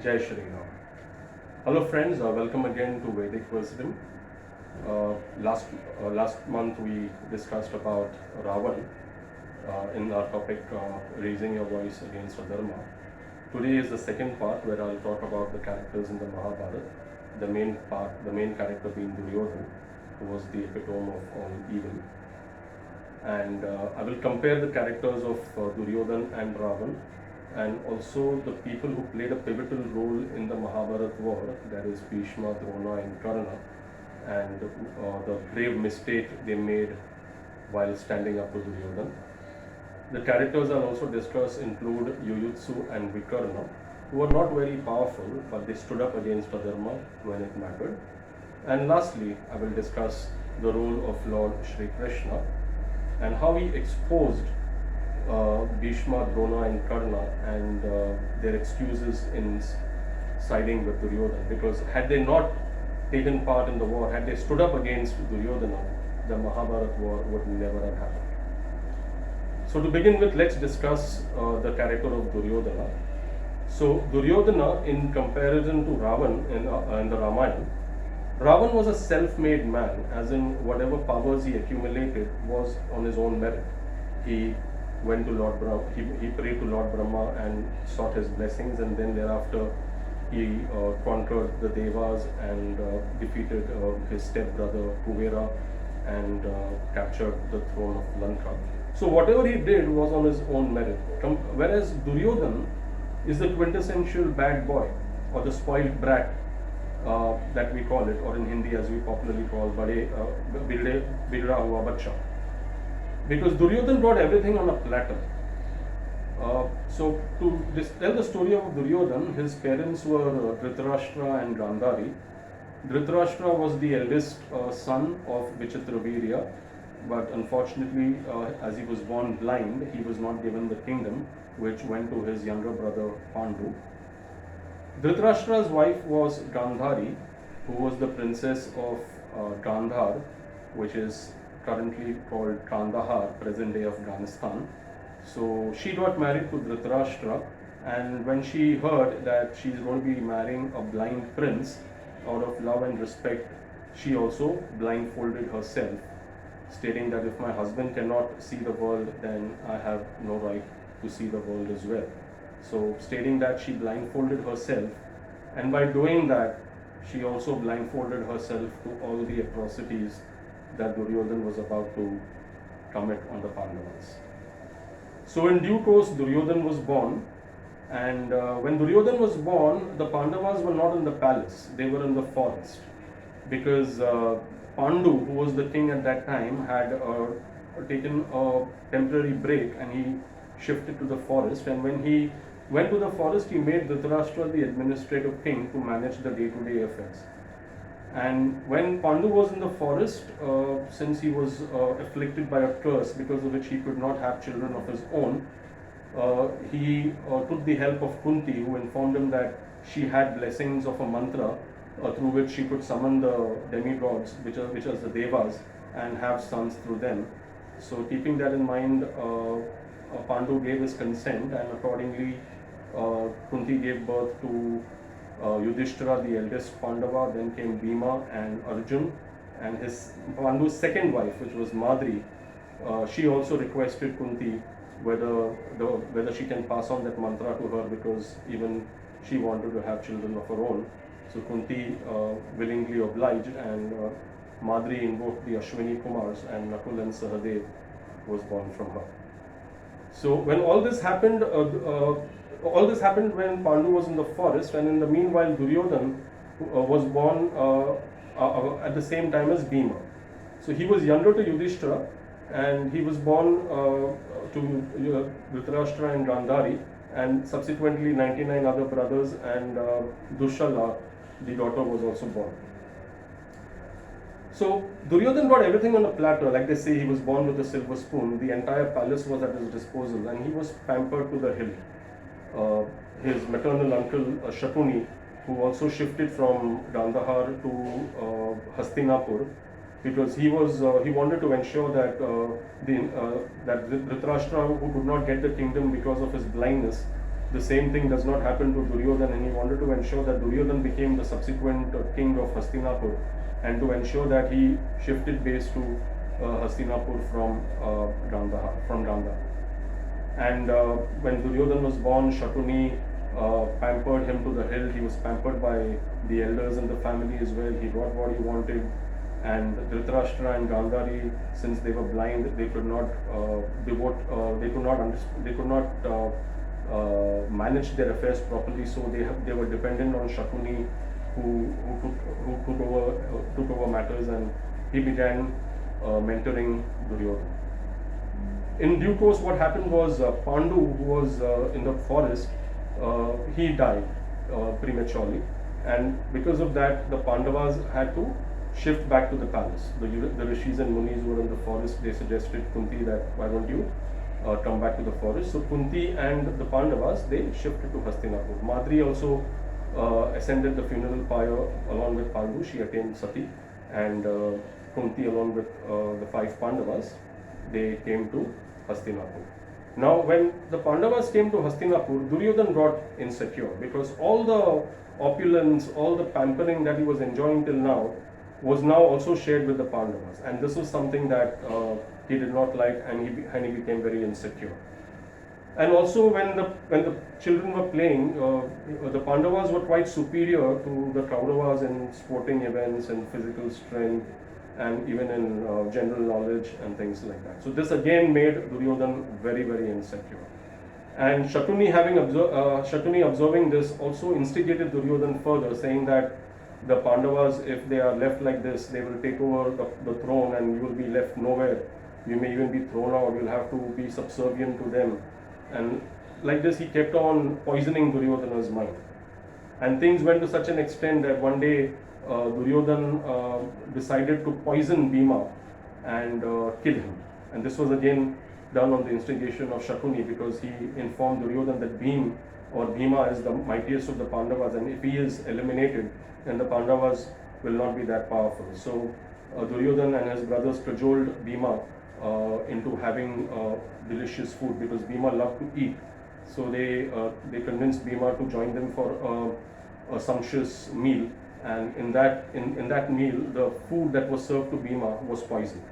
Jai Shri Ram. Hello friends, welcome again to Vedic Wisdom. Last month we discussed about Ravan in our topic raising your voice against Adharma. Today is the second part where I'll talk about the characters in the Mahabharata. The main character being Duryodhana, who was the epitome of all evil. And I will compare the characters of Duryodhana and Ravan, and also the people who played a pivotal role in the Mahabharata war, that is Bhishma, Drona and Karna, and the grave mistake they made while standing up to Duryodhana. The characters I'll also discuss include Yuyutsu and Vikarna, who were not very powerful, but they stood up against Adharma when it mattered. And lastly, I will discuss the role of Lord Shri Krishna and how he exposed Bhishma, Drona and Karna and their excuses in siding with Duryodhana. Because had they not taken part in the war, had they stood up against Duryodhana, the Mahabharata war would never have happened. So to begin with, let's discuss the character of Duryodhana. So Duryodhana, in comparison to Ravan in the Ramayana, Ravan was a self-made man, as in whatever powers he accumulated was on his own merit. He went to Lord Brahma, he prayed to Lord Brahma and sought his blessings, and then thereafter he conquered the Devas and defeated his stepbrother Kuvera and captured the throne of Lanka. So whatever he did was on his own merit. Whereas Duryodhana is the quintessential bad boy or the spoiled brat that we call it, or in Hindi as we popularly call Bidra Hua Bacha. Because Duryodhana brought everything on a platter. So to tell the story of Duryodhana, his parents were Dhritarashtra and Gandhari. Dhritarashtra was the eldest son of Vichitravirya, but unfortunately, as he was born blind, he was not given the kingdom, which went to his younger brother Pandu. Dhritarashtra's wife was Gandhari, who was the princess of Gandhar, which is currently called Kandahar, present day Afghanistan. So she got married to Dhritarashtra, and when she heard that she's going to be marrying a blind prince, out of love and respect, she also blindfolded herself, stating that if my husband cannot see the world, then I have no right to see the world as well. So stating that she blindfolded herself, and by doing that, she also blindfolded herself to all the atrocities that Duryodhana was about to commit on the Pandavas. So in due course, Duryodhana was born, and when Duryodhana was born, the Pandavas were not in the palace, they were in the forest, because Pandu, who was the king at that time, had taken a temporary break and he shifted to the forest, and when he went to the forest, he made Dhritarashtra the administrative king to manage the day-to-day affairs. And when Pandu was in the forest, since he was afflicted by a curse because of which he could not have children of his own, he took the help of Kunti, who informed him that she had blessings of a mantra through which she could summon the demigods, which are the Devas, and have sons through them. So keeping that in mind, Pandu gave his consent, and accordingly Kunti gave birth to Yudhishthira, the eldest Pandava, then came Bhima and Arjun, and his Pandu's second wife, which was Madri, she also requested Kunti whether she can pass on that mantra to her, because even she wanted to have children of her own. So Kunti willingly obliged, and Madri invoked the Ashwini Kumars, and Nakul and Sahadev was born from her. So when all this happened when Pandu was in the forest, and in the meanwhile Duryodhana was born at the same time as Bhima. So he was younger to Yudhishthira, and he was born to Dhritarashtra and Gandhari, and subsequently 99 other brothers, and Dushala, the daughter, was also born. So Duryodhana got everything on a platter, like they say, he was born with a silver spoon. The entire palace was at his disposal, and he was pampered to the hilt. His maternal uncle Shakuni, who also shifted from Gandhar to Hastinapur, because he wanted to ensure that that Dhritarashtra, who could not get the kingdom because of his blindness, the same thing does not happen to Duryodhan, and he wanted to ensure that Duryodhan became the subsequent king of Hastinapur, and to ensure that he shifted base to Hastinapur from Gandhar. And when Duryodhan was born, Shatuni pampered him to the hilt. He was pampered by the elders in the family as well. He got what he wanted. And Dhritarashtra and Gandhari, since they were blind, they could not manage their affairs properly. So they were dependent on Shatuni, who took over matters, and he began mentoring Duryodhan. In due course, what happened was Pandu, who was in the forest, he died prematurely, and because of that, the Pandavas had to shift back to the palace. The Rishis and Munis were in the forest. They suggested Kunti that why don't you come back to the forest. So Kunti and the Pandavas, they shifted to Hastinapur. Madri also ascended the funeral pyre along with Pandu. She attained Sati, and Kunti along with the 5 Pandavas, they came to Hastinapur. Now when the Pandavas came to Hastinapur, Duryodhan got insecure because all the opulence, all the pampering that he was enjoying till now was now also shared with the Pandavas, and this was something that he did not like, and he became very insecure. And also when the children were playing, the Pandavas were quite superior to the Kauravas in sporting events and physical strength, and even in general knowledge and things like that. So this again made Duryodhan very, very insecure. And Shatuni observing this also instigated Duryodhan further, saying that the Pandavas, if they are left like this, they will take over the throne and you will be left nowhere. You may even be thrown out, you'll have to be subservient to them. And like this, he kept on poisoning Duryodhana's mind. And things went to such an extent that one day Duryodhan decided to poison Bhima and kill him. And this was again done on the instigation of Shatuni, because he informed Duryodhan that Bhima is the mightiest of the Pandavas, and if he is eliminated, then the Pandavas will not be that powerful. So Duryodhan and his brothers cajoled Bhima into having delicious food, because Bhima loved to eat. So they convinced Bhima to join them for a sumptuous meal, and in that meal, the food that was served to Bhima was poisoned.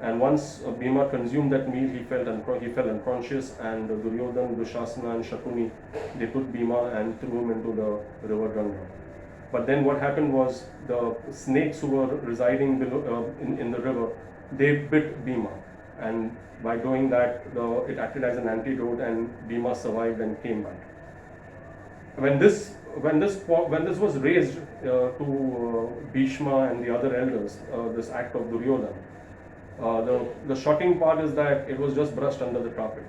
And once Bhima consumed that meal, he fell unconscious, and Duryodhan, Dushasana and Shatuni, they took Bhima and threw him into the river Ganga. But then what happened was, the snakes who were residing below, in the river, they bit Bhima, and by doing that, it acted as an antidote, and Bhima survived and came back. When this was raised to Bhishma and the other elders, this act of Duryodhan, the shocking part is that it was just brushed under the carpet.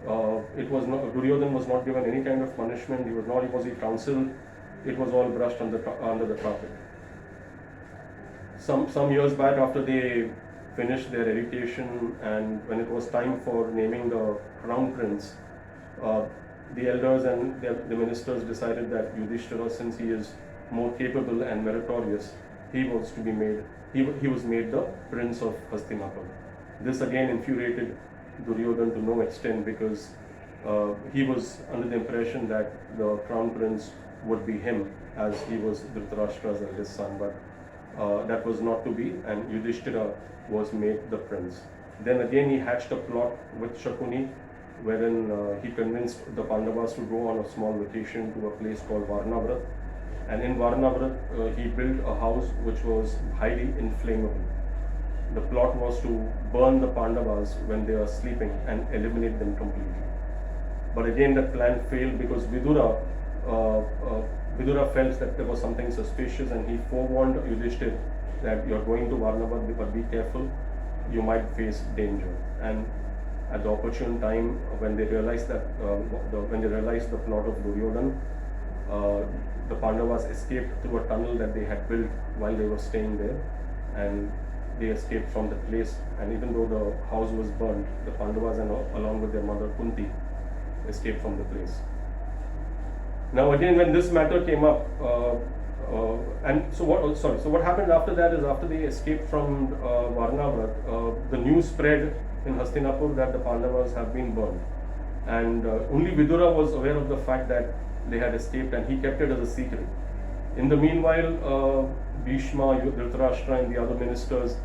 Duryodhan was not given any kind of punishment. He was counseled. It was all brushed under the carpet. Some years back, after they finished their education, and when it was time for naming the crown prince, the elders and the ministers decided that Yudhishthira, since he is more capable and meritorious, he was made the prince of Hastinapur. This again infuriated Duryodhan to no extent, because he was under the impression that the crown prince would be him, as he was Dhritarashtra's eldest son, but that was not to be, and Yudhishthira was made the prince. Then again he hatched a plot with Shakuni, wherein he convinced the Pandavas to go on a small vacation to a place called Varnavrat. And in Varnavrat, he built a house which was highly inflammable. The plot was to burn the Pandavas when they are sleeping and eliminate them completely. But again, that plan failed, because Vidura felt that there was something suspicious, and he forewarned Yudhishthira that you are going to Varnavrat, but be careful, you might face danger. And at the opportune time, when they realized the plot of Duryodhan, the Pandavas escaped through a tunnel that they had built while they were staying there, and they escaped from the place. And even though the house was burned, the Pandavas, along with their mother Kunti, escaped from the place. Now again, when this matter came up, so what happened after that is, after they escaped from Varnavrat, the news spread in Hastinapur that the Pandavas have been burned. and only Vidura was aware of the fact that they had escaped, and he kept it as a secret. In the meanwhile, Bhishma, Dhritarashtra, and the other ministers,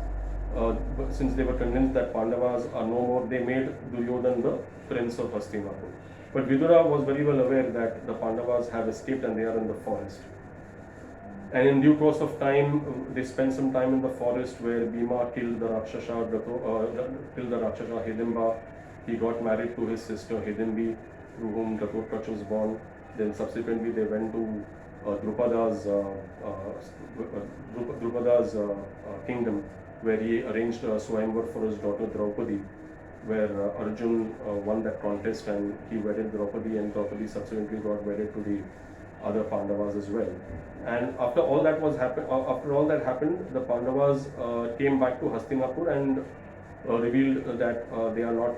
since they were convinced that Pandavas are no more, they made Duryodhan the prince of Hastinapur. But Vidura was very well aware that the Pandavas have escaped and they are in the forest. And in due course of time, they spent some time in the forest where Bhima killed the Rakshasa, Hidimba. He got married to his sister Hidimbi, through whom Ghatotkacha was born. Then subsequently they went to Drupada's kingdom, where he arranged a Swayamvar for his daughter Draupadi, where Arjun won that contest and he wedded Draupadi, and Draupadi subsequently got wedded to the other Pandavas as well. And after all that happened, the Pandavas came back to Hastinapur and revealed that they are not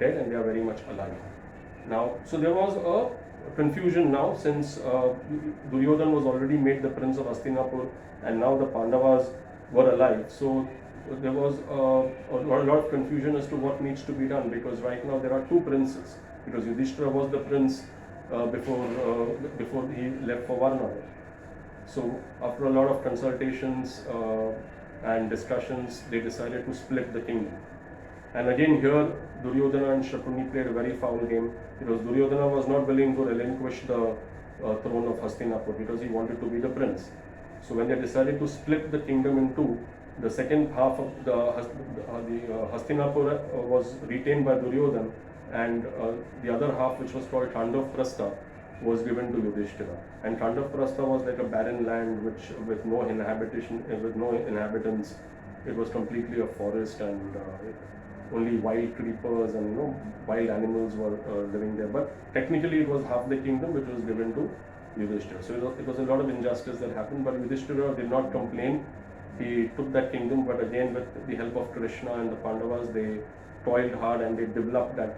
dead and they are very much alive. Now, so there was a confusion now, since Duryodhan was already made the prince of Hastinapur and now the Pandavas were alive. So there was a lot of confusion as to what needs to be done, because right now there are two princes, because Yudhishthira was the prince before he left for Varnava. So after a lot of consultations and discussions, they decided to split the kingdom. And again here, Duryodhana and Shatuni played a very foul game, because Duryodhana was not willing to relinquish the throne of Hastinapur because he wanted to be the prince. So when they decided to split the kingdom in two, the second half of the Hastinapur was retained by Duryodhana, and the other half, which was called Tandavprastha, was given to Yudhishthira. And Tandavprastha was like a barren land with no inhabitants. It was completely a forest, and only wild creepers and wild animals were living there. But technically it was half the kingdom which was given to Yudhishthira. So it was a lot of injustice that happened, but Yudhishthira did not complain. He took that kingdom, but again with the help of Krishna and the Pandavas, they toiled hard and they developed that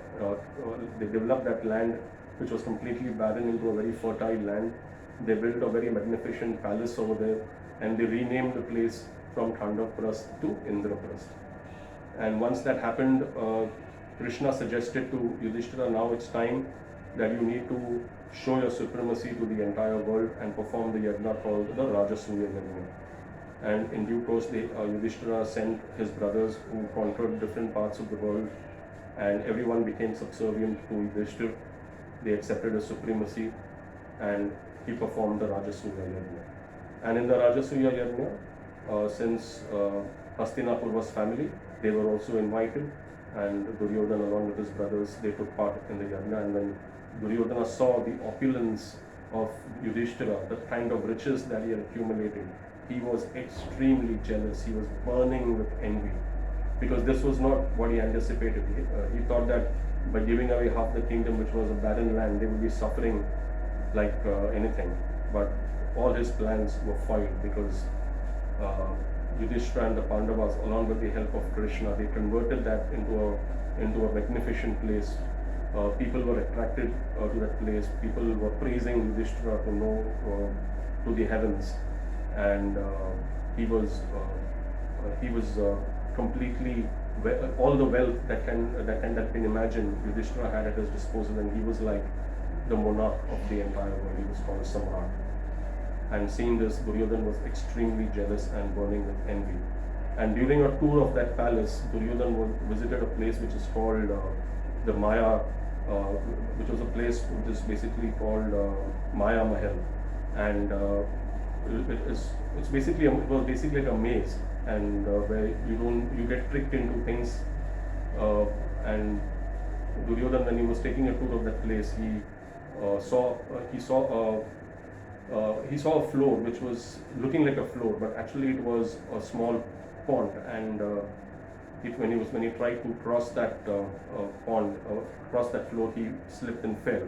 land, which was completely barren, into a very fertile land. They built a very magnificent palace over there, and they renamed the place from Thandavprasth to Indraprasth. And once that happened, Krishna suggested to Yudhishthira, now it's time that you need to show your supremacy to the entire world and perform the yajna called the Rajasuya Yajna. And in due course, Yudhishthira sent his brothers who conquered different parts of the world, and everyone became subservient to Yudhishthira. They accepted his supremacy, and he performed the Rajasuya Yajna. And in the Rajasuya Yajna, since Hastinapur was family, they were also invited, and Duryodhana along with his brothers, they took part in the Yajna. And when Duryodhana saw the opulence of Yudhishthira, the kind of riches that he had accumulated, he was extremely jealous. He was burning with envy, because this was not what he anticipated. He thought that by giving away half the kingdom, which was a barren land, they would be suffering like anything. But all his plans were foiled, because Yudhishthira and the Pandavas, along with the help of Krishna, they converted that into a magnificent place. People were attracted to that place. People were praising Yudhishthira to the heavens, and he was completely all the wealth that can imagine Yudhishthira had at his disposal, and he was like the monarch of the entire world. He was called a Samrat. And seeing this, Duryodhana was extremely jealous and burning with envy. And during a tour of that palace, Duryodhana visited a place which is called the Maya, which was a place which is basically called Maya Mahal, and it was basically like a maze, and where you get tricked into things. And Duryodhana, when he was taking a tour of that place, he saw a floor which was looking like a floor, but actually it was a small pond. And when he tried to cross that cross that floor, he slipped and fell.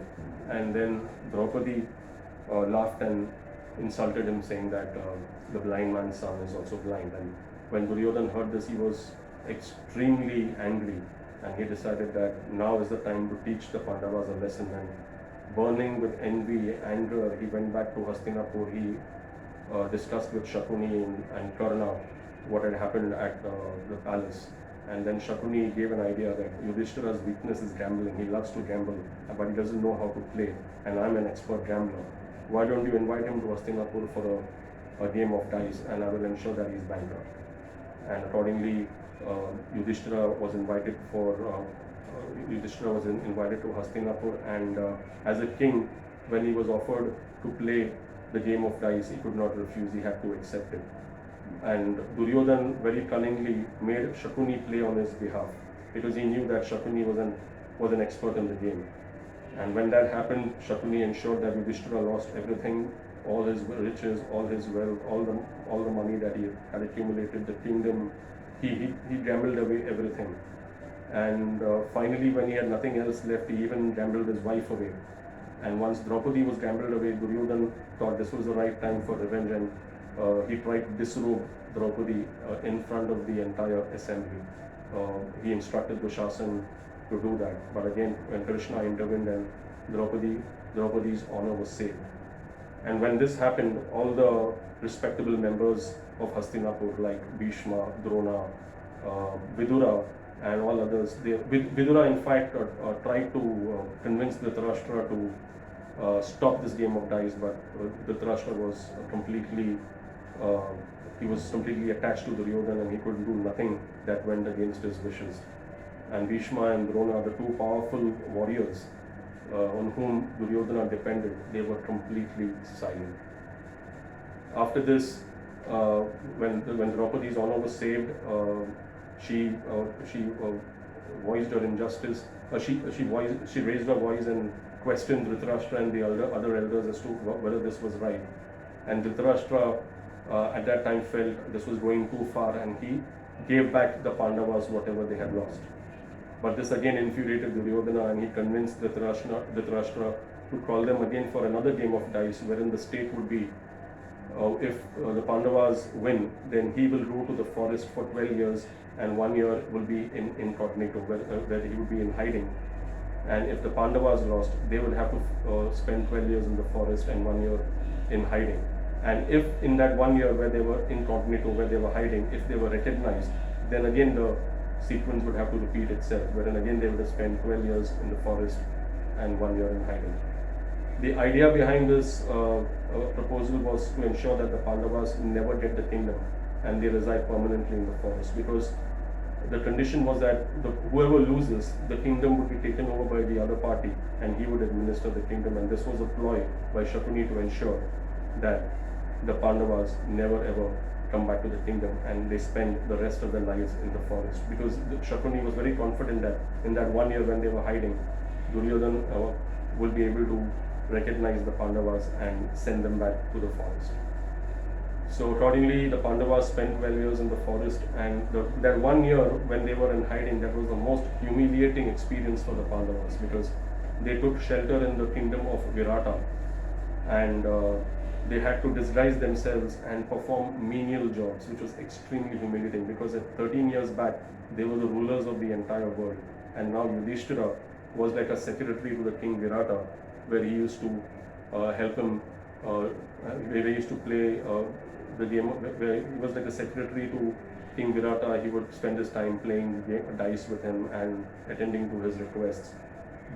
And then Draupadi laughed and insulted him, saying that the blind man's son is also blind. And when Duryodhana heard this, he was extremely angry, and he decided that now is the time to teach the Pandavas a lesson. And burning with envy, anger, he went back to Hastinapur. He discussed with Shatuni and Karna what had happened at the palace. And then Shakuni gave an idea that Yudhishthira's weakness is gambling. He loves to gamble, but he doesn't know how to play. And I'm an expert gambler. Why don't you invite him to Hastinapur for a game of dice, and I will ensure that he's bankrupt. And accordingly, Yudhishthira was invited invited to Hastinapur, and as a king, when he was offered to play the game of dice, he could not refuse. He had to accept it. And Duryodhan very cunningly made Shakuni play on his behalf, because he knew that Shakuni was an expert in the game. And when that happened, Shakuni ensured that Yudhishthira lost everything, all his riches, all his wealth, all the money that he had accumulated, the kingdom. He gambled away everything. And finally, when he had nothing else left, he even gambled his wife away. And once Draupadi was gambled away, Duryodhan thought this was the right time for revenge, and he tried to disrobe Draupadi in front of the entire assembly. He instructed Dushasan to do that, but again, when Krishna intervened, and Draupadi's honor was saved. And when this happened, all the respectable members of Hastinapur, like Bhishma, Drona, Vidura, and all others, Vidura in fact tried to convince Dhritarashtra to stop this game of dice, but Dhritarashtra was completely attached to Duryodhana, and he could do nothing that went against his wishes. And Bhishma and Drona, the two powerful warriors on whom Duryodhana depended, they were completely silent. After this, when Draupadi's honor was saved, she voiced her injustice. She raised her voice and questioned Dhritarashtra and the other elders as to whether this was right. And Dhritarashtra at that time felt this was going too far, and he gave back the Pandavas whatever they had lost. But this again infuriated Duryodhana, and he convinced Dhritarashtra to call them again for another game of dice, wherein the stake would be, if the Pandavas win, then he will rule to the forest for 12 years, and 1 year will be in incognito, where he would be in hiding. And if the Pandavas lost, they would have to spend 12 years in the forest and 1 year in hiding. And if in that 1 year where they were incognito, where they were hiding, if they were recognized, then again the sequence would have to repeat itself, wherein again they would have spent 12 years in the forest and 1 year in hiding. The idea behind this proposal was to ensure that the Pandavas never get the kingdom and they reside permanently in the forest, because the condition was that whoever loses, the kingdom would be taken over by the other party and he would administer the kingdom. And this was a ploy by Shakuni to ensure that the Pandavas never ever come back to the kingdom and they spend the rest of their lives in the forest, because Shakuni was very confident that in that 1 year when they were hiding, Duryodhana will be able to recognize the Pandavas and send them back to the forest. So accordingly, the Pandavas spent 12 years in the forest, and that 1 year when they were in hiding, that was the most humiliating experience for the Pandavas, because they took shelter in the kingdom of Virata, and they had to disguise themselves and perform menial jobs, which was extremely humiliating, because at 13 years back, they were the rulers of the entire world, and now Yudhishthira was like a secretary to the king Virata, where he used to help him, where he used to play the game, where he was like a secretary to King Virata. He would spend his time playing dice with him and attending to his requests.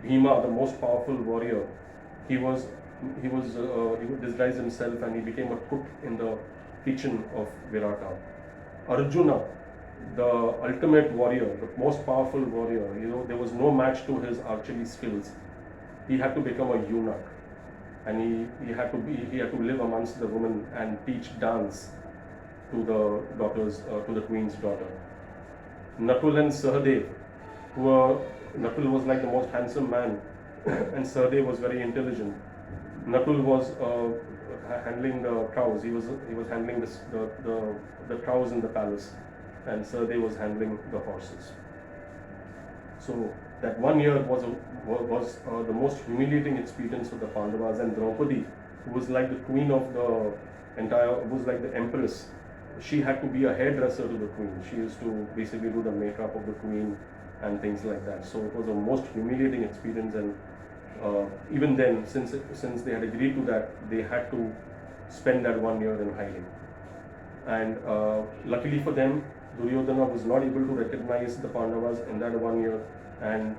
Bhima, the most powerful warrior, he would disguise himself and he became a cook in the kitchen of Virata. Arjuna, the ultimate warrior, the most powerful warrior, there was no match to his archery skills. He had to become a eunuch, and he had to live amongst the women and teach dance to the daughters, to the queen's daughter. Nakul and Sahadev, Nakul was like the most handsome man, and Sahadev was very intelligent. Nakul was handling the cows. He was handling the cows in the palace, and Sahadev was handling the horses. So that 1 year was the most humiliating experience for the Pandavas. And Draupadi, who was like the queen of the entire, was like the empress, she had to be a hairdresser to the queen. She used to basically do the makeup of the queen and things like that. So it was the most humiliating experience, and even then, since they had agreed to that, they had to spend that 1 year in hiding. And luckily for them, Duryodhana was not able to recognize the Pandavas in that 1 year, and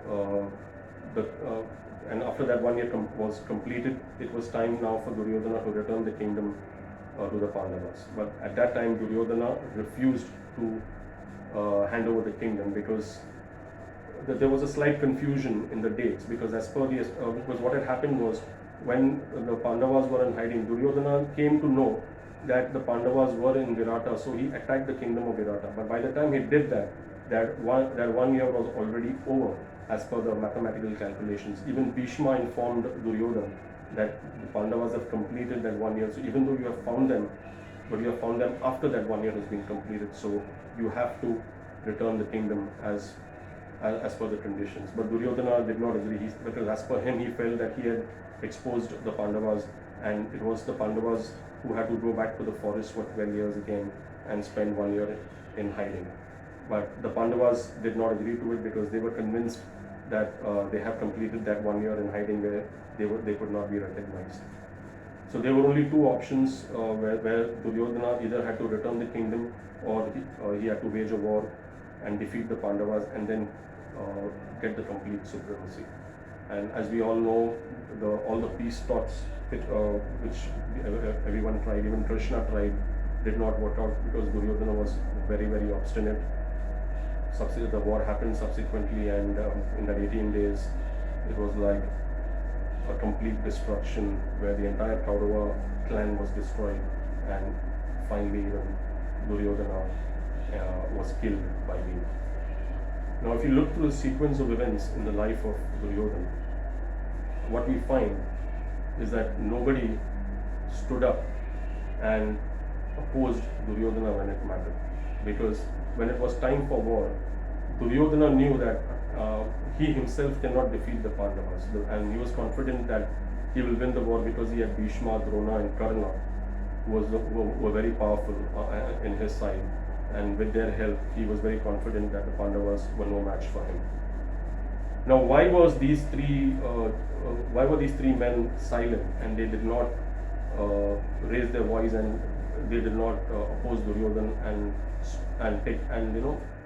uh, the and after that 1 year was completed, it was time now for Duryodhana to return the kingdom to the Pandavas. But at that time, Duryodhana refused to hand over the kingdom, because there was a slight confusion in the dates, because as per the because what had happened was, when the Pandavas were in hiding, Duryodhana came to know that the Pandavas were in Virata, so he attacked the kingdom of Virata. But by the time he did that, that 1 year was already over as per the mathematical calculations. Even Bhishma informed Duryodhana that the Pandavas have completed that 1 year. So even though you have found them, but you have found them after that 1 year has been completed, so you have to return the kingdom as per the conditions. But Duryodhana did not agree, because as per him, he felt that he had exposed the Pandavas, and it was the Pandavas who had to go back to the forest for 12 years again and spend 1 year in hiding. But the Pandavas did not agree to it, because they were convinced that they have completed that 1 year in hiding where they could not be recognized. So there were only two options where Duryodhana either had to return the kingdom, or he had to wage a war and defeat the Pandavas, and then get the complete supremacy. And as we all know, all the peace talks which everyone tried, even Krishna tried, did not work out, because Duryodhana was very, very obstinate. The war happened subsequently, and in that 18 days, it was like a complete destruction, where the entire Kaurava clan was destroyed, and finally even Duryodhana was killed by Bhima. Now, if you look through the sequence of events in the life of Duryodhana, what we find is that nobody stood up and opposed Duryodhana when it mattered. Because when it was time for war, Duryodhana knew that he himself cannot defeat the Pandavas, and he was confident that he will win the war, because he had Bhishma, Drona and Karna, who were very powerful in his side, and with their help, he was very confident that the Pandavas were no match for him. Now, why were these three men silent, and they did not raise their voice, and they did not oppose Duryodhana and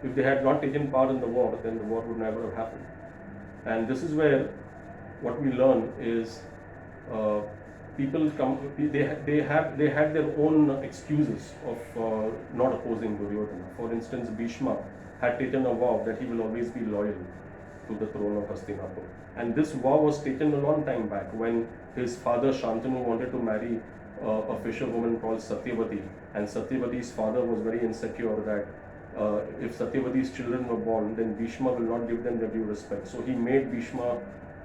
if they had not taken part in the war, then the war would never have happened. And this is where what we learn is people had their own excuses of not opposing Duryodhana. For instance, Bhishma had taken a vow that he will always be loyal to the throne of Hastinapur. And this vow was taken a long time back, when his father Shantanu wanted to marry a fisherwoman called Satyavati, and Satyavati's father was very insecure that if Satyavati's children were born, then Bhishma will not give them the due respect. So he made Bhishma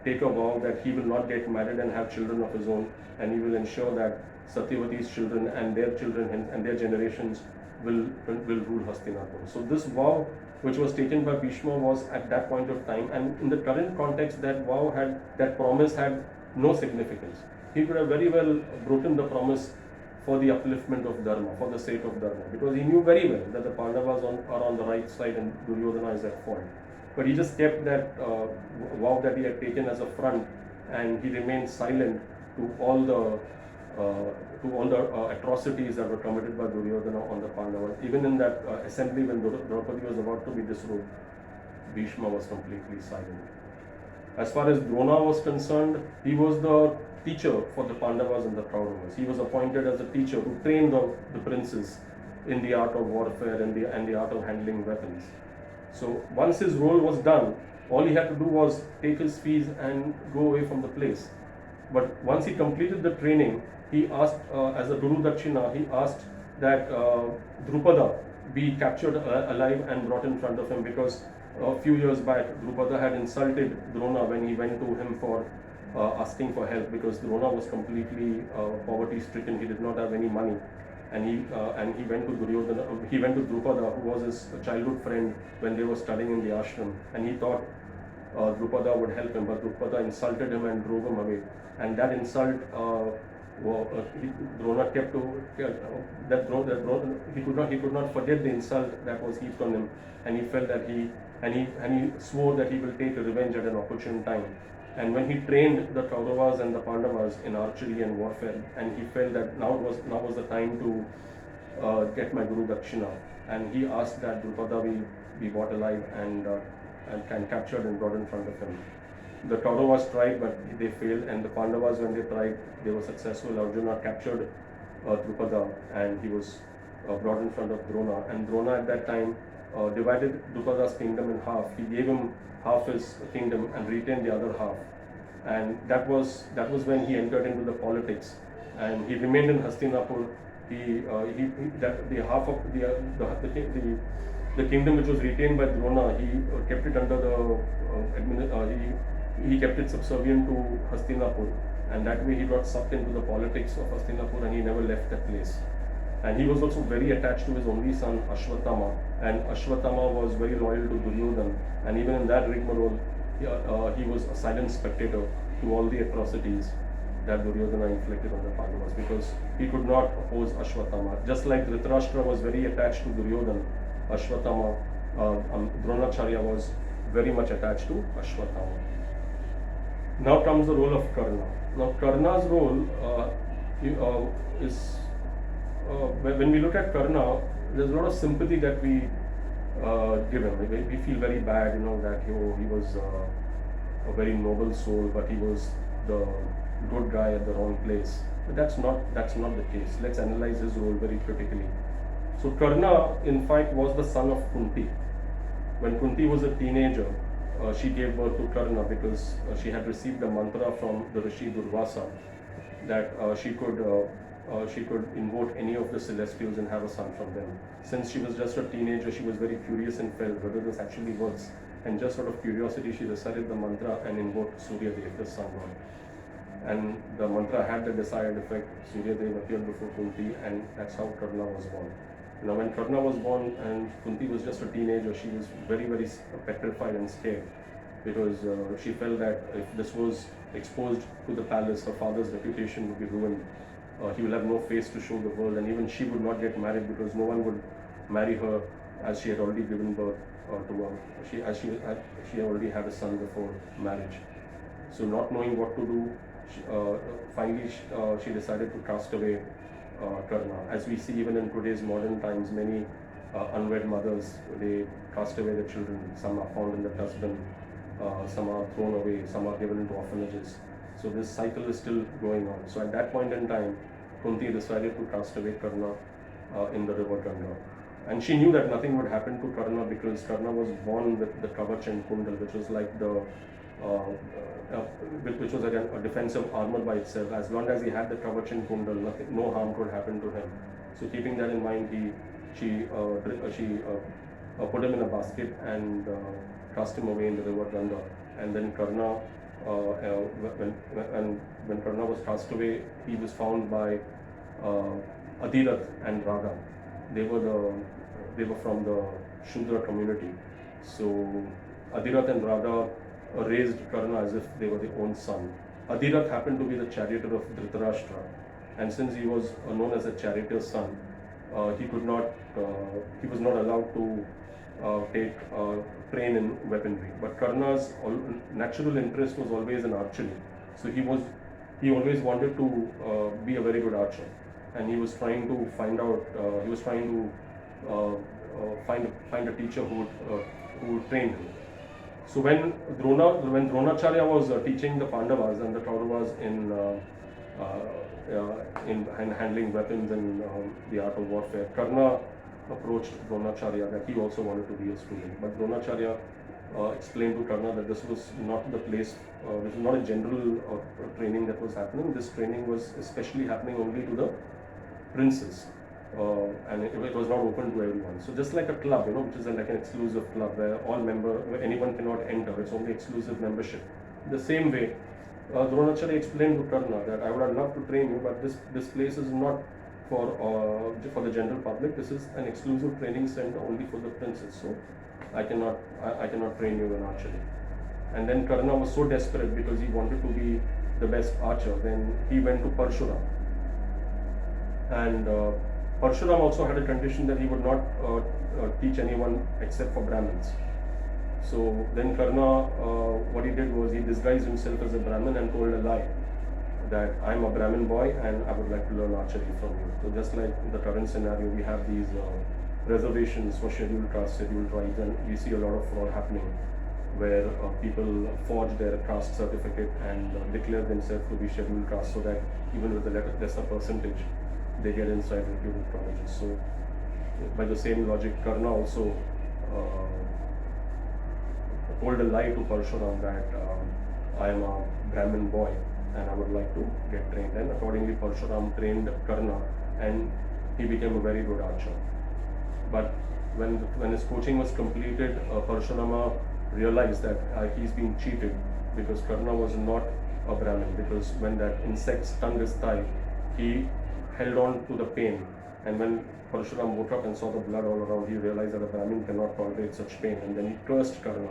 take a vow that he will not get married and have children of his own, and he will ensure that Satyavati's children and their children and their generations will rule Hastinapur. So this vow, which was taken by Bhishma, was at that point of time, and in the current context, that promise had no significance. He could have very well broken the promise for the upliftment of Dharma, for the sake of Dharma, because he knew very well that the Pandavas are on the right side and Duryodhana is at fault. But he just kept that vow that he had taken as a front, and he remained silent to all the atrocities that were committed by Duryodhana on the Pandavas. Even in that assembly, when Draupadi was about to be disrobed, Bhishma was completely silent. As far as Drona was concerned, he was the teacher for the Pandavas and the Kauravas. He was appointed as a teacher who trained the princes in the art of warfare and the art of handling weapons. So once his role was done, all he had to do was take his fees and go away from the place. But once he completed the training, he asked, as a Guru Dakshina, he asked that Drupada be captured alive and brought in front of him, because a few years back, Drupada had insulted Drona when he went to him for asking for help, because Drona was completely poverty-stricken. He did not have any money, and he went to Duryodhana. He went to Drupada, who was his childhood friend when they were studying in the ashram, and he thought Drupada would help him, but Drupada insulted him and drove him away. And that insult, Drona kept to he could not forget the insult that was heaped on him, and he felt that he swore that he will take revenge at an opportune time. And when he trained the Kauravas and the Pandavas in archery and warfare, and he felt that now was the time to get my Guru Dakshina. And he asked that Drupada be brought alive and captured and brought in front of him. The Kauravas tried, but they failed, and the Pandavas, when they tried, they were successful. Arjuna captured Drupada, and he was brought in front of Drona. And Drona at that time divided Drupada's kingdom in half. He gave him half his kingdom and retained the other half. And that was when he entered into the politics, and he remained in Hastinapur. The half of the kingdom which was retained by Drona, he kept it under he kept it subservient to Hastinapur, and that way he got sucked into the politics of Hastinapur, and he never left that place. And he was also very attached to his only son Ashwatthama, and Ashwatthama was very loyal to Duryodhan, and even in that rigmarole, he was a silent spectator to all the atrocities that Duryodhana inflicted on the Pandavas, because he could not oppose Ashwatthama. Just like Dhritarashtra was very attached to Duryodhana, Ashwatthama, Dronacharya was very much attached to Ashwatthama. Now comes the role of Karna. Now Karna's role is, when we look at Karna, there's a lot of sympathy that we give him. We feel very bad, that he was a very noble soul, but he was the good guy at the wrong place. But that's not the case. Let's analyze his role very critically. So Karna, in fact, was the son of Kunti. When Kunti was a teenager, she gave birth to Karna because she had received a mantra from the Rishi Durvasa that she could invoke any of the celestials and have a son from them. Since she was just a teenager, she was very curious and felt whether this actually works. And just out of curiosity, she recited the mantra and invoked Surya Dev, the sun god. And the mantra had the desired effect. Surya Dev appeared before Kunti, and that's how Karna was born. Now, when Karna was born and Kunti was just a teenager, she was very, very petrified and scared, because she felt that if this was exposed to the palace, her father's reputation would be ruined. He will have no face to show the world, and even she would not get married because no one would marry her, as she had already given birth to her. She already had a son before marriage. So, not knowing what to do, finally she decided to cast away Karna. As we see even in today's modern times, many unwed mothers, they cast away their children. Some are found in the dustbin, some are thrown away, some are given into orphanages. So this cycle is still going on. So at that point in time, Kunti decided to cast away Karna in the river Ganga. And she knew that nothing would happen to Karna because Karna was born with the Kavach and Kundal, which was like which was again a defensive armor by itself. As long as he had the Kavach and Kundal, no harm could happen to him. So keeping that in mind, she put him in a basket and cast him away in the river Ganga. And then Karna, when Karna was cast away, he was found by Adhirath and Radha. They were from the Shudra community. So Adhirath and Radha raised Karna as if they were their own son. Adhirath happened to be the charioteer of Dhritarashtra, and since he was known as a charioteer's son, he was not allowed to train in weaponry. But Karna's natural interest was always in archery, so he always wanted to be a very good archer, and he was trying to find a teacher who would train him. So when Dronacharya was teaching the Pandavas and the Kauravas in handling weapons and the art of warfare, Karna approached Dronacharya that he also wanted to be a student. But Dronacharya explained to Karna that this was not the place, this was not a general training that was happening. This training was especially happening only to the princes. And it was not open to everyone. So just like a club, which is like an exclusive club where where anyone cannot enter, it's only exclusive membership. The same way, Dronacharya explained to Karna that I would have loved to train you, but this place is not for the general public. This is an exclusive training center only for the princes. So I cannot train you in archery. And then Karna was so desperate because he wanted to be the best archer. Then he went to Parshuram. And Parshuram also had a condition that he would not teach anyone except for Brahmins. So then Karna, what he did was he disguised himself as a Brahmin and told a lie that I'm a Brahmin boy and I would like to learn archery from you. So just like in the current scenario, we have these reservations for scheduled castes, scheduled tribes, and we see a lot of fraud happening where people forge their caste certificate and declare themselves to be scheduled caste so that even with a lesser percentage, they get inside reputed colleges. So by the same logic, Karna also told a lie to Parshuram that I am a Brahmin boy and I would like to get trained. And accordingly, Parshuram trained Karna and he became a very good archer. But when his coaching was completed, Parshurama realized that he's being cheated because Karna was not a Brahmin, because when that insect stung his thigh, he held on to the pain, and when Parshuram woke up and saw the blood all around, he realized that a Brahmin cannot tolerate such pain, and then he cursed Karna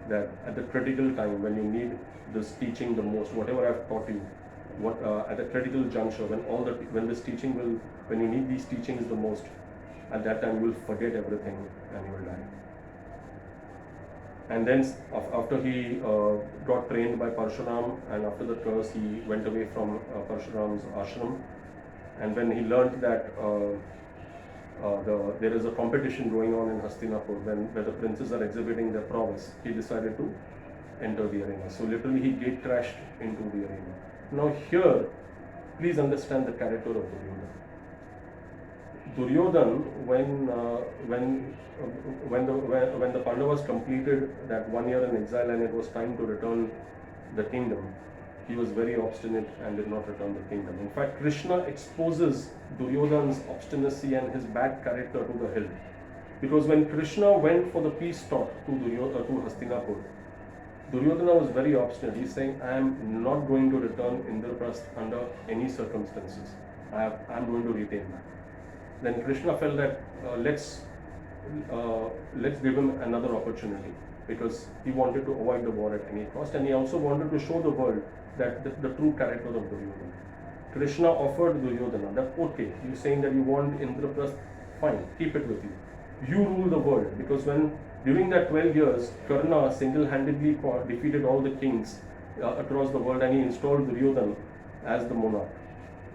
that at the critical time when you need this teaching the most, whatever I've taught you, at the critical juncture when you need these teachings the most, at that time you will forget everything and you will die. And then after he got trained by Parshuram, and after the curse he went away from Parshuram's ashram, and when he learned that there is a competition going on in Hastinapur where the princes are exhibiting their prowess, he decided to enter the arena. So literally he gate crashed into the arena. Now here, please understand the character of Duryodhana. Duryodhana, when the Pandavas completed that 1 year in exile and it was time to return the kingdom, he was very obstinate and did not return the kingdom. In fact, Krishna exposes Duryodhana's obstinacy and his bad character to the hilt. Because when Krishna went for the peace talk to Hastinapur, Duryodhana was very obstinate. He's saying, I am not going to return Indraprasth under any circumstances. I am going to retain that. Then Krishna felt that let's give him another opportunity, because he wanted to avoid the war at any cost, and he also wanted to show the world that the true character of Duryodhana. Krishna offered Duryodhana that, okay, you're saying that you want Indraprasth, fine, keep it with you. You rule the world, because when during that 12 years, Karna single-handedly defeated all the kings across the world, and he installed Duryodhana as the monarch.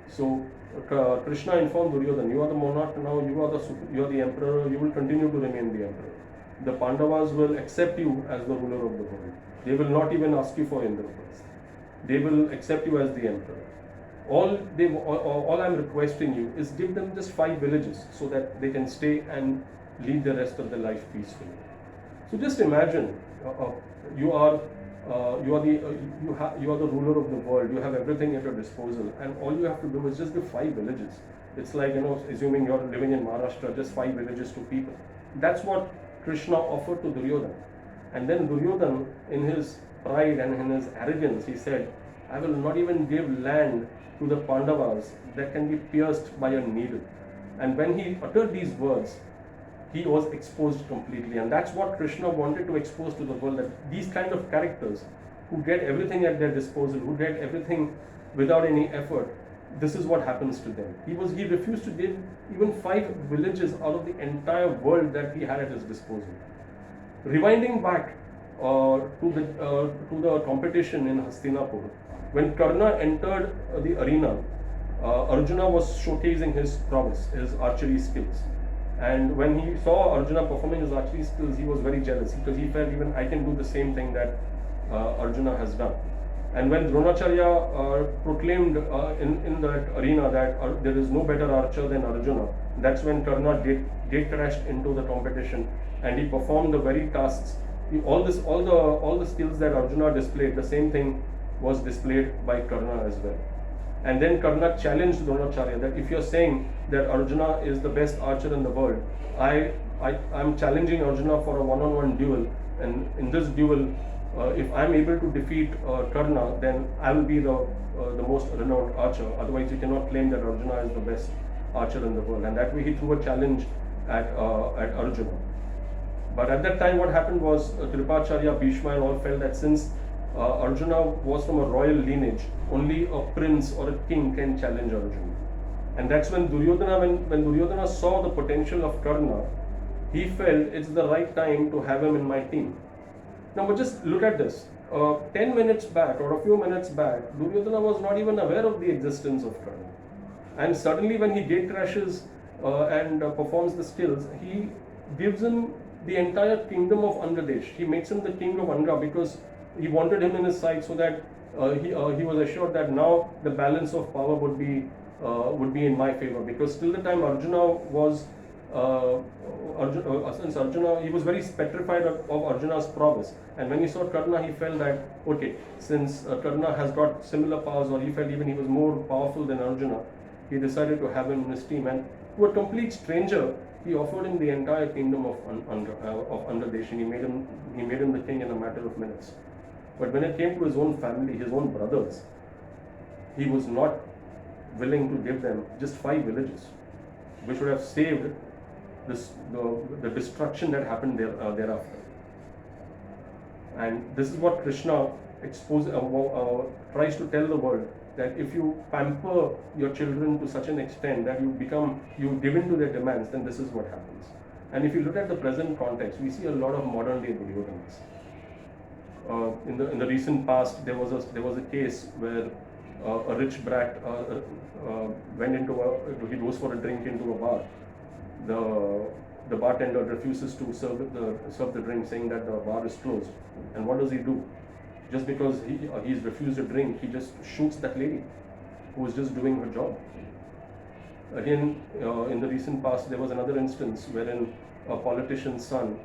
So Krishna informed Duryodhana, you are the monarch now, you are the emperor, you will continue to remain the emperor. The Pandavas will accept you as the ruler of the world. They will not even ask you for Indraprasth. They will accept you as the emperor. All I am requesting you is give them just 5 villages so that they can stay and lead the rest of their life peacefully. So just imagine, you are the ruler of the world. You have everything at your disposal, and all you have to do is just give 5 villages. It's like, assuming you're living in Maharashtra, just 5 villages to people. That's what Krishna offered to Duryodhana. And then Duryodhana, in his pride and in his arrogance, he said, I will not even give land to the Pandavas that can be pierced by a needle. And when he uttered these words, he was exposed completely. And that's what Krishna wanted to expose to the world, that these kind of characters who get everything at their disposal, who get everything without any effort, this is what happens to them. He refused to give even 5 villages out of the entire world that he had at his disposal. Rewinding back to the competition in Hastinapur, when Karna entered the arena, Arjuna was showcasing his prowess, his archery skills. And when he saw Arjuna performing his archery skills, he was very jealous, because he felt even I can do the same thing that Arjuna has done. And when Dronacharya proclaimed in that arena that there is no better archer than Arjuna, that's when Karna gate crashed into the competition, and he performed the very tasks. All the skills that Arjuna displayed, the same thing was displayed by Karna as well. And then Karna challenged Dronacharya that if you're saying that Arjuna is the best archer in the world, I'm challenging Arjuna for a one-on-one duel, and in this duel, if I'm able to defeat Karna, then I will be the most renowned archer. Otherwise, you cannot claim that Arjuna is the best archer in the world. And that way, he threw a challenge at Arjuna. But at that time, what happened was Kripacharya, Bhishma, and all felt that since Arjuna was from a royal lineage, only a prince or a king can challenge Arjuna. And that's when when Duryodhana saw the potential of Karna, he felt it's the right time to have him in my team. Now, but just look at this. 10 minutes back or a few minutes back, Duryodhana was not even aware of the existence of Karna. And suddenly when he gate crashes and performs the skills, he gives him the entire kingdom of Andhra. He makes him the king of Andhra because he wanted him in his side so that he was assured that now the balance of power would be in my favor. Because till the time Arjuna was since Arjuna, he was very petrified of Arjuna's prowess, and when he saw Karna, he felt that okay, since Karna has got similar powers, or he felt even he was more powerful than Arjuna, he decided to have him in his team. And to a complete stranger, he offered him the entire kingdom of Andhra Desh, and he made him the king in a matter of minutes. But when it came to his own family, his own brothers, he was not willing to give them just 5 villages, which would have saved the destruction that happened thereafter. And this is what Krishna tries to tell the world, that if you pamper your children to such an extent that you give in to their demands, then this is what happens. And if you look at the present context, we see a lot of modern day Duryodanas. In the recent past, there was a case where a rich brat he goes for a drink into a bar. The bartender refuses to serve the drink, saying that the bar is closed. And what does he do? Just because he's refused a drink, he just shoots that lady who was just doing her job. Again, in the recent past, there was another instance wherein a politician's son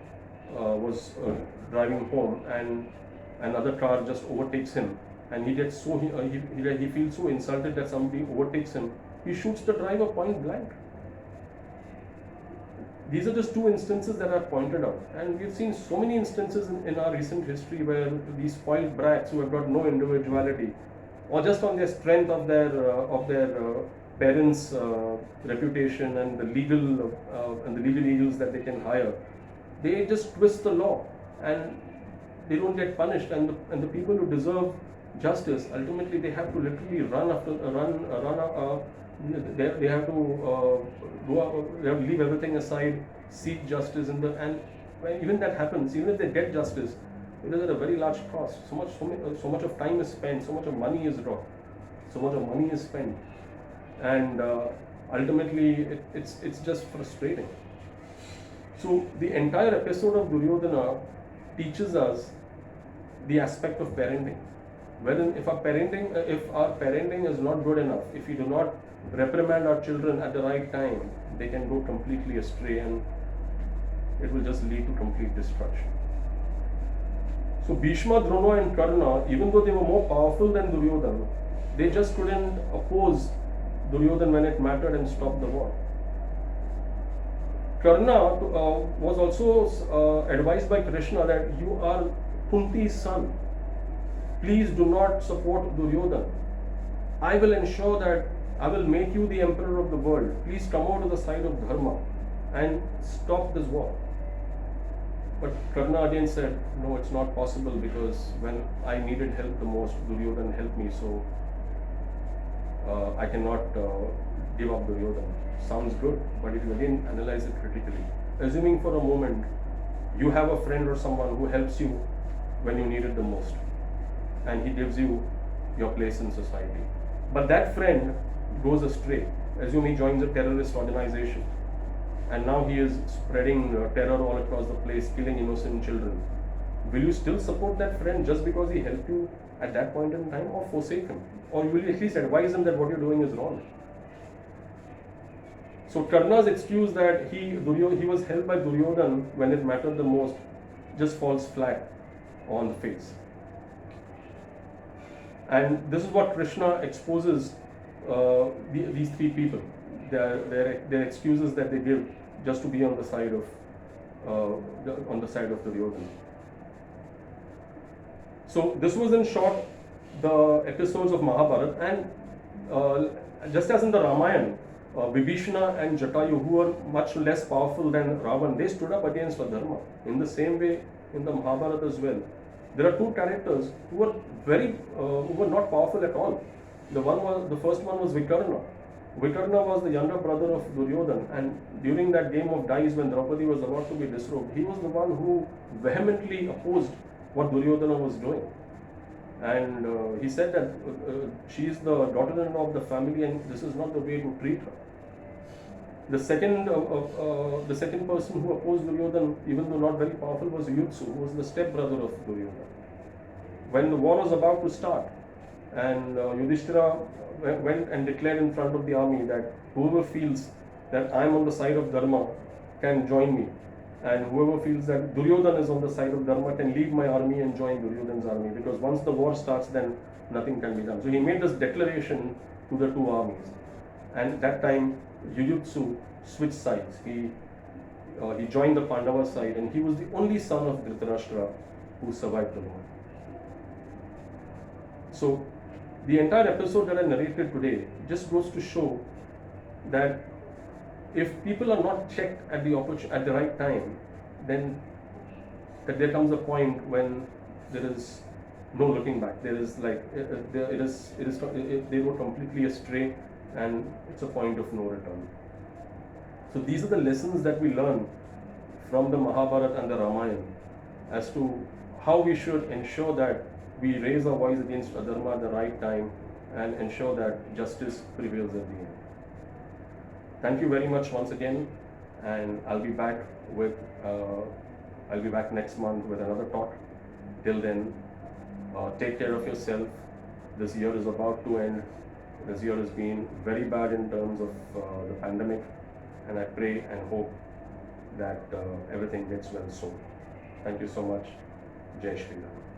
was driving home, and another car just overtakes him, and he gets he feels so insulted that somebody overtakes him. He shoots the driver point blank. These are just 2 instances that are pointed out, and we've seen so many instances in our recent history where these spoiled brats who have got no individuality, or just on their strength of their parents' reputation and the legal eagles that they can hire, they just twist the law and they don't get punished, and the people who deserve justice, ultimately they have to literally they have to leave everything aside, seek justice, and when even that happens, even if they get justice, it is at a very large cost. So much of time is spent, so much of money is dropped, so much of money is spent, and ultimately it's just frustrating. So the entire episode of Duryodhana teaches us the aspect of parenting. Wherein if our parenting is not good enough, if we do not reprimand our children at the right time, they can go completely astray, and it will just lead to complete destruction. So Bhishma, Drona and Karna, even though they were more powerful than Duryodhana, they just couldn't oppose Duryodhana when it mattered and stop the war. Karna was also advised by Krishna that you are Kunti's son. Please do not support Duryodhana. I will ensure that I will make you the emperor of the world. Please come out to the side of Dharma and stop this war. But Karna again said, no, it's not possible, because when I needed help the most, Duryodhana helped me, so I cannot give up Duryodhana. Sounds good, but if you again analyze it critically, assuming for a moment you have a friend or someone who helps you when you need it the most, and he gives you your place in society, but that friend goes astray. Assume he joins a terrorist organization, and now he is spreading terror all across the place, killing innocent children. Will you still support that friend just because he helped you at that point in time, or forsake him? Or will you at least advise him that what you're doing is wrong? So Karna's excuse that he was helped by Duryodhana when it mattered the most just falls flat on the face. And this is what Krishna exposes these 3 people. Their excuses that they give just to be on the side of Duryodhana. So this was in short the episodes of Mahabharata, and just as in the Ramayana, Vibhishana and Jatayu, who were much less powerful than Ravan, they stood up against Adharma. In the same way, in the Mahabharata as well, there are 2 characters who were not powerful at all. The first one was Vikarna. Vikarna was the younger brother of Duryodhana, and during that game of dice when Draupadi was about to be disrobed, he was the one who vehemently opposed what Duryodhana was doing. And he said that she is the daughter-in-law of the family, and this is not the way to treat her. The second person who opposed Duryodhan, even though not very powerful, was Yudsu, who was the stepbrother of Duryodhan. When the war was about to start, and Yudhishthira went and declared in front of the army that whoever feels that I am on the side of Dharma can join me, and whoever feels that Duryodhan is on the side of Dharma can leave my army and join Duryodhan's army, because once the war starts, then nothing can be done. So he made this declaration to the two armies, and that time Yuyutsu switched sides. He joined the Pandava side, and he was the only son of Dhritarashtra who survived the war. So the entire episode that I narrated today just goes to show that if people are not checked at the right time, then that there comes a point when there is no looking back. There is like they go completely astray, and it's a point of no return. So these are the lessons that we learn from the Mahabharata and the Ramayana as to how we should ensure that we raise our voice against Adharma at the right time and ensure that justice prevails at the end. Thank you very much once again, and I'll be back next month with another talk. Till then, take care of yourself. This year is about to end. This year has been very bad in terms of the pandemic, and I pray and hope that everything gets well soon. Thank you so much. Jai Shri Ram.